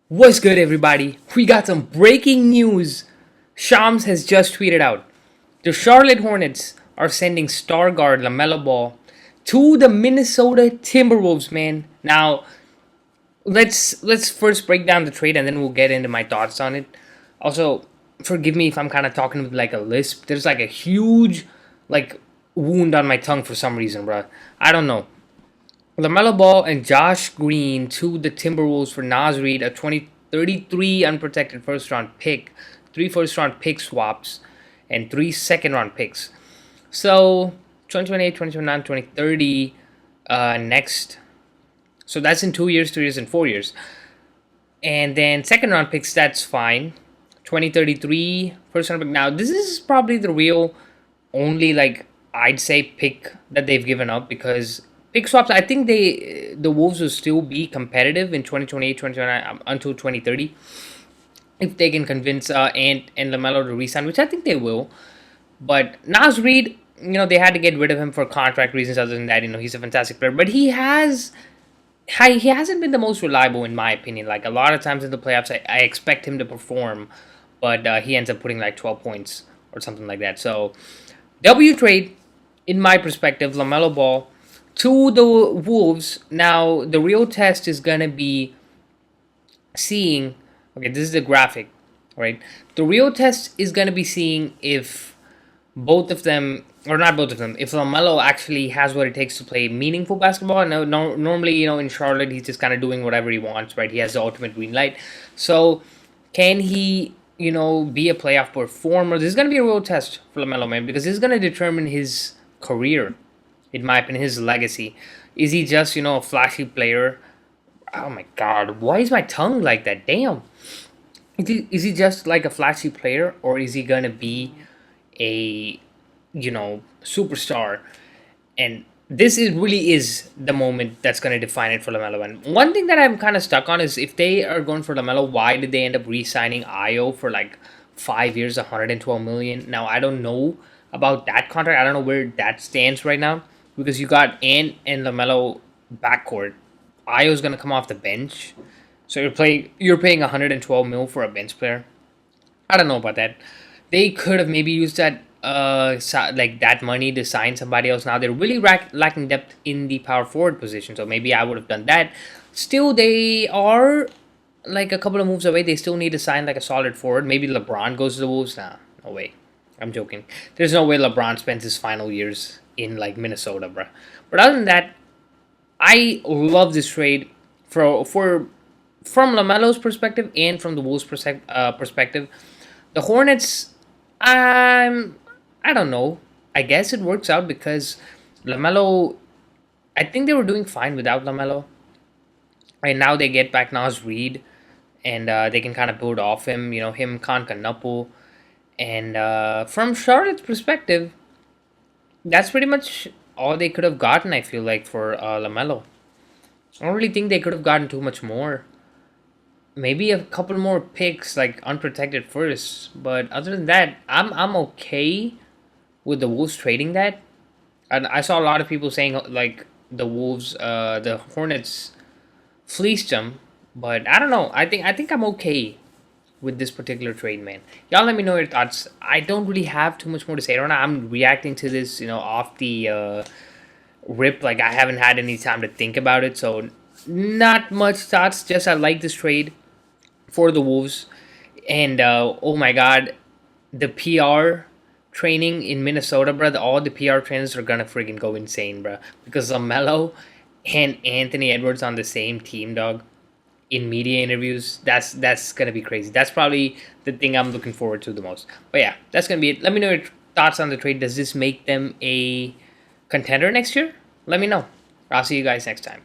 What's good, everybody? We got some breaking news. Shams has just tweeted out the Charlotte Hornets are sending star guard LaMelo Ball to the Minnesota Timberwolves, man. Now, let's first break down the trade and then we'll get into my thoughts on it. Also, forgive me if I'm kind of talking with like a lisp. There's like a huge like wound on my tongue for some reason, bro. I don't know. LaMelo Ball and Josh Green to the Timberwolves for Naz Reid, a 2033 unprotected first round pick, three first round pick swaps, and three second round picks. So 2028, 2029, 2030 next. So that's in 2 years, 3 years, and 4 years. And then second round picks, that's fine. 2033 first round pick. Now, this is probably the real only like I'd say pick that they've given up because pick swaps. I think the Wolves will still be competitive in 2028, 2029 until 2030 if they can convince Ant and LaMelo to resign, which I think they will. But Naz Reid, they had to get rid of him for contract reasons. Other than that, he's a fantastic player, but he hasn't been the most reliable in my opinion. Like a lot of times in the playoffs, I expect him to perform, but he ends up putting like 12 points or something like that. So W trade, in my perspective, LaMelo Ball to the Wolves. Now, the real test is going to be seeing, okay, this is the graphic, right? The real test is going to be seeing if both of them, or not both of them, if LaMelo actually has what it takes to play meaningful basketball. And normally, in Charlotte, he's just kind of doing whatever he wants, right? He has the ultimate green light. So, can he, be a playoff performer? This is going to be a real test for LaMelo, man, because this is going to determine his career, in my opinion, his legacy. Is he just, a flashy player? Oh my god, why is my tongue like that? Damn. Is he just like a flashy player, or is he gonna be a, superstar? And this is really is the moment that's gonna define it for LaMelo. And one thing that I'm kind of stuck on is if they are going for LaMelo, why did they end up re-signing Io for like 5 years, 112 million? Now I don't know about that contract. I don't know where that stands right now because you got Ant and LaMelo backcourt. Io's gonna come off the bench, so you're paying 112 mil for a bench player. I don't know about that. They could have maybe used that like that money to sign somebody else. Now they're really lacking depth in the power forward position, so maybe I would have done that. Still, they are like a couple of moves away. They still need to sign like a solid forward. Maybe LeBron goes to the Wolves. Nah, no way. I'm joking. There's no way LeBron spends his final years in like Minnesota, bruh. But other than that, I love this trade for from Lamelo's perspective and from the Wolves' perspective. The Hornets, I don't know. I guess it works out because Lamelo. I think they were doing fine without Lamelo, and now they get back Naz Reid, and they can kind of build off him. Him, Kanapu, and from Charlotte's perspective, that's pretty much all they could have gotten. I feel like for Lamelo. I don't really think they could have gotten too much more. Maybe a couple more picks, like unprotected first. But other than that, I'm okay with the Wolves trading that. And I saw a lot of people saying like the Hornets fleeced them. But I don't know. I think I'm okay with this particular trade, man. Y'all let me know your thoughts. I don't really have too much more to say right now. I'm reacting to this, off the rip. Like I haven't had any time to think about it, so not much thoughts. Just I like this trade for the Wolves, and oh my god, the PR training in Minnesota, bro. All the PR trainers are gonna friggin' go insane, bro, because LaMelo and Anthony Edwards on the same team, dog. In media interviews, that's gonna be crazy. That's probably the thing I'm looking forward to the most. But yeah, that's gonna be it. Let me know your thoughts on the trade. Does this make them a contender next year? Let me know. I'll see you guys next time.